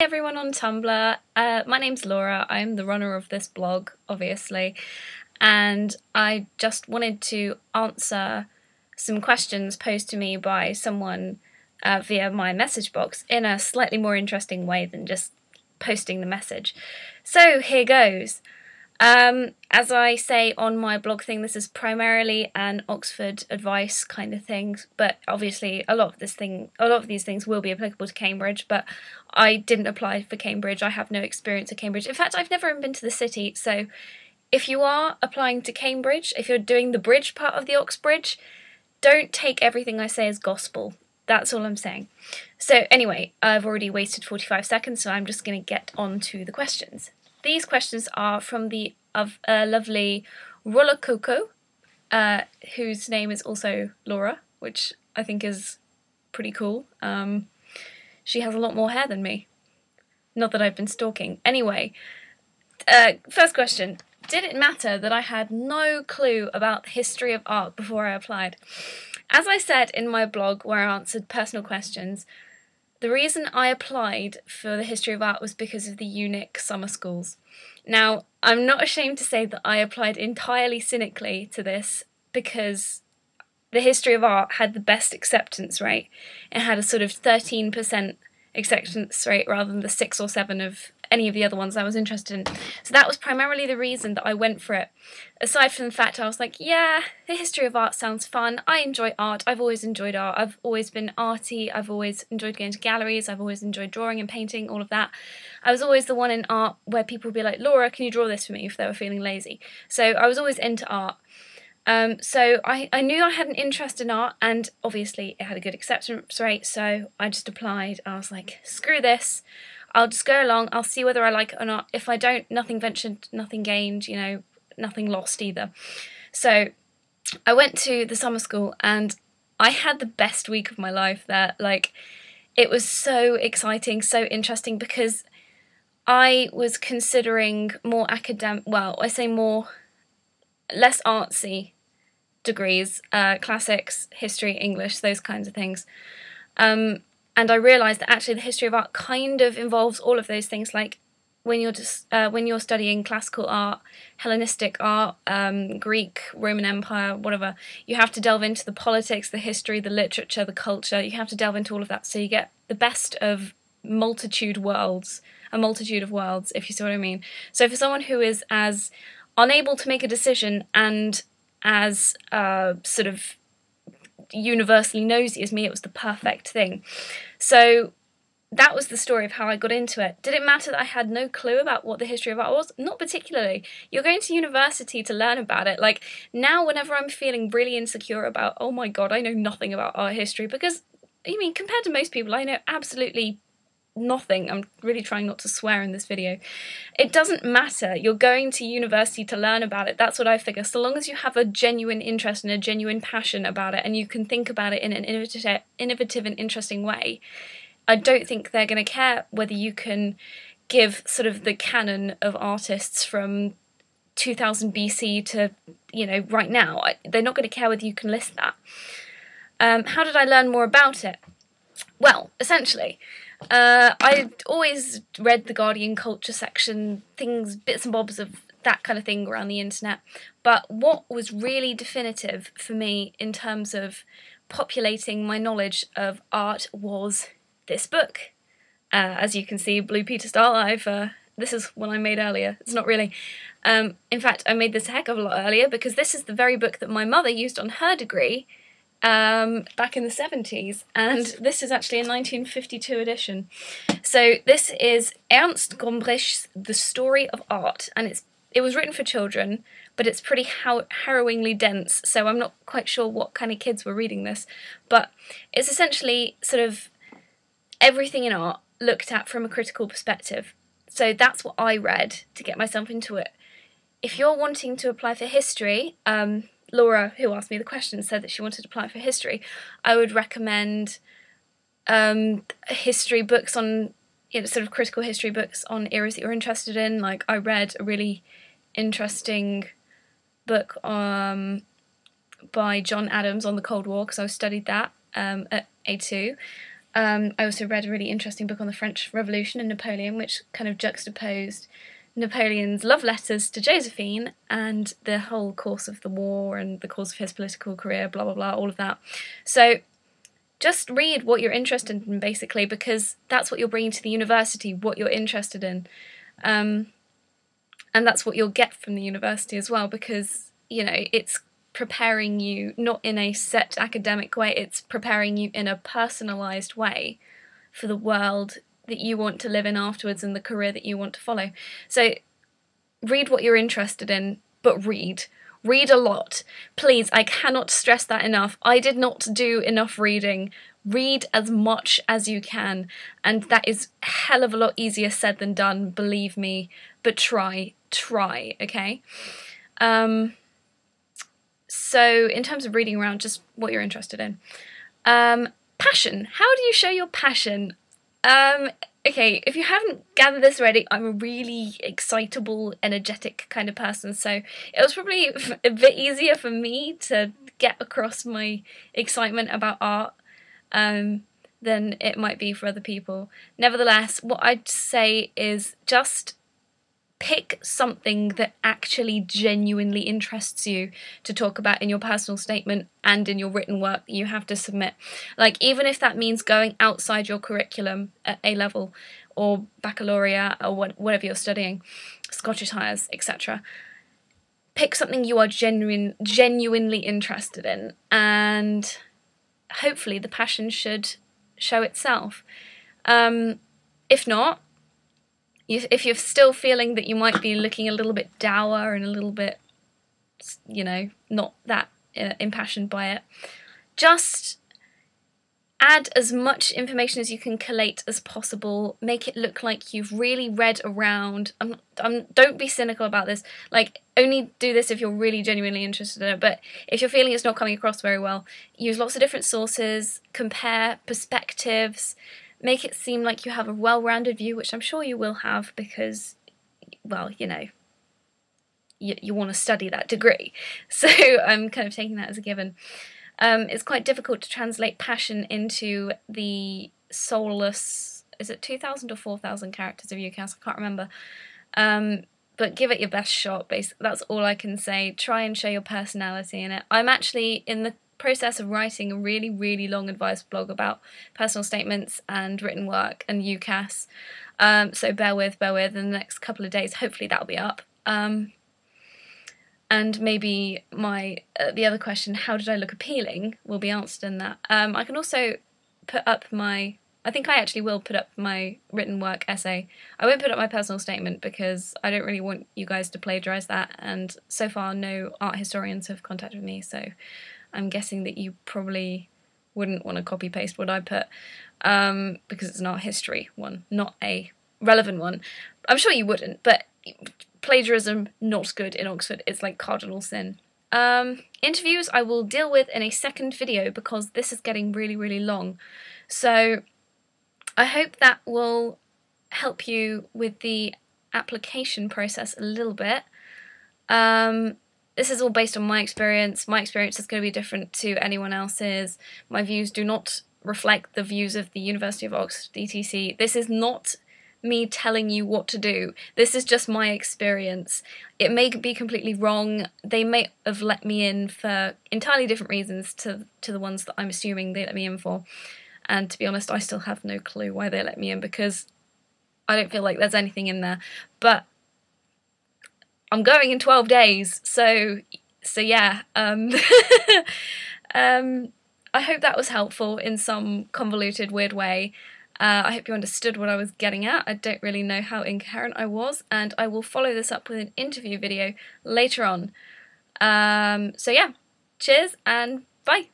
Hey everyone on Tumblr, my name's Laura. I'm the runner of this blog, obviously, and I just wanted to answer some questions posed to me by someone via my message box in a slightly more interesting way than just posting the message. So here goes. As I say on my blog thing, this is primarily an Oxford advice kind of thing, but obviously a lot of these things will be applicable to Cambridge, but I didn't apply for Cambridge. I have no experience at Cambridge. In fact, I've never even been to the city, so if you are applying to Cambridge, if you're doing the bridge part of the Oxbridge, don't take everything I say as gospel. That's all I'm saying. So anyway, I've already wasted 45 seconds, so I'm just going to get on to the questions. These questions are from the lovely Roller Coco, whose name is also Laura, which I think is pretty cool. She has a lot more hair than me. Not that I've been stalking. Anyway, first question. Did it matter that I had no clue about the history of art before I applied? As I said in my blog where I answered personal questions, the reason I applied for the history of art was because of the UNIC summer schools. Now, I'm not ashamed to say that I applied entirely cynically to this because the history of art had the best acceptance rate. It had a sort of 13% acceptance rate rather than the 6 or 7 of any of the other ones I was interested in. So that was primarily the reason that I went for it. Aside from the fact I was like, yeah, the history of art sounds fun. I enjoy art. I've always enjoyed art. I've always been arty. I've always enjoyed going to galleries. I've always enjoyed drawing and painting, all of that. I was always the one in art where people would be like, Laura, can you draw this for me if they were feeling lazy? So I was always into art. So I knew I had an interest in art, and obviously it had a good acceptance rate, so I just applied. I was like, screw this, I'll just go along, I'll see whether I like it or not. If I don't, nothing ventured, nothing gained, you know, nothing lost either. So I went to the summer school and I had the best week of my life there. Like, it was so exciting, so interesting, because I was considering more academic, well, I say less artsy degrees, classics, history, English, those kinds of things. And I realised that actually the history of art kind of involves all of those things. Like when you're studying classical art, Hellenistic art, Greek, Roman Empire, whatever, you have to delve into the politics, the history, the literature, the culture. You have to delve into all of that, so you get the best of a multitude of worlds, if you see what I mean. So for someone who is as unable to make a decision and as sort of universally nosy as me, it was the perfect thing. So that was the story of how I got into it. Did it matter that I had no clue about what the history of art was? Not particularly. You're going to university to learn about it. Like, now whenever I'm feeling really insecure about, oh my god, I know nothing about art history, because, I mean, compared to most people, I know absolutely nothing. I'm really trying not to swear in this video. It doesn't matter. You're going to university to learn about it. That's what I figure. So long as you have a genuine interest and a genuine passion about it, and you can think about it in an innovative and interesting way, I don't think they're going to care whether you can give sort of the canon of artists from 2000 BC to, you know, right now. They're not going to care whether you can list that. How did I learn more about it? Well, essentially, I always read the Guardian culture section, things, bits and bobs of that kind of thing around the internet, but what was really definitive for me in terms of populating my knowledge of art was this book. As you can see, Blue Peter Style, this is one I made earlier. It's not really. In fact, I made this a heck of a lot earlier, because this is the very book that my mother used on her degree back in the 70s, and this is actually a 1952 edition. So this is Ernst Gombrich's The Story of Art, and it was written for children, but it's pretty harrowingly dense, so I'm not quite sure what kind of kids were reading this, but it's essentially sort of everything in art looked at from a critical perspective. So that's what I read to get myself into it. If you're wanting to apply for history, Laura, who asked me the question, said that she wanted to apply for history. I would recommend history books on, you know, sort of critical history books on eras that you're interested in. Like, I read a really interesting book by John Adams on the Cold War, because I studied that at A2. I also read a really interesting book on the French Revolution and Napoleon, which kind of juxtaposed Napoleon's love letters to Josephine and the whole course of the war and the course of his political career, blah, blah, blah, all of that. So just read what you're interested in, basically, because that's what you're bringing to the university, what you're interested in. And that's what you'll get from the university as well, because, you know, it's preparing you not in a set academic way, it's preparing you in a personalised way for the world that you want to live in afterwards and the career that you want to follow. So read what you're interested in, but read. Read a lot. Please, I cannot stress that enough. I did not do enough reading. Read as much as you can, and that is a hell of a lot easier said than done, believe me, but try, okay? So in terms of reading around, just what you're interested in. Passion. How do you show your passion? Okay, if you haven't gathered this already, I'm a really excitable, energetic kind of person, so it was probably a bit easier for me to get across my excitement about art than it might be for other people. Nevertheless, what I'd say is just pick something that actually genuinely interests you to talk about in your personal statement and in your written work you have to submit. Like, even if that means going outside your curriculum at A-level or baccalaureate or whatever you're studying, Scottish Highers, etc. Pick something you are genuinely interested in, and hopefully the passion should show itself. If not, if you're still feeling that you might be looking a little bit dour and a little bit, you know, not that impassioned by it, just add as much information as you can collate as possible. Make it look like you've really read around. Don't be cynical about this. Like, only do this if you're really genuinely interested in it. But if you're feeling it's not coming across very well, use lots of different sources, compare perspectives, make it seem like you have a well-rounded view, which I'm sure you will have because, well, you know, you want to study that degree. So I'm kind of taking that as a given. It's quite difficult to translate passion into the soulless, is it 2,000 or 4,000 characters of UCAS? I can't remember. But give it your best shot, basically. That's all I can say. Try and show your personality in it. I'm actually in the process of writing a really, really long advice blog about personal statements and written work and UCAS. So bear with, in the next couple of days, hopefully that'll be up. And maybe the other question, how did I look appealing, will be answered in that. I can also put up I think I actually will put up my written work essay. I won't put up my personal statement because I don't really want you guys to plagiarise that, and so far no art historians have contacted me, so I'm guessing that you probably wouldn't want to copy-paste what I put, because it's an art history one, not a relevant one. I'm sure you wouldn't, but plagiarism, not good in Oxford. It's like cardinal sin. Interviews I will deal with in a second video because this is getting really, really long. So I hope that will help you with the application process a little bit. This is all based on my experience. My experience is going to be different to anyone else's. My views do not reflect the views of the University of Oxford, ETC. This is not me telling you what to do. This is just my experience. It may be completely wrong. They may have let me in for entirely different reasons to the ones that I'm assuming they let me in for. And to be honest, I still have no clue why they let me in because I don't feel like there's anything in there. But I'm going in 12 days, so yeah. I hope that was helpful in some convoluted, weird way. I hope you understood what I was getting at. I don't really know how incoherent I was, and I will follow this up with an interview video later on. So yeah, cheers and bye.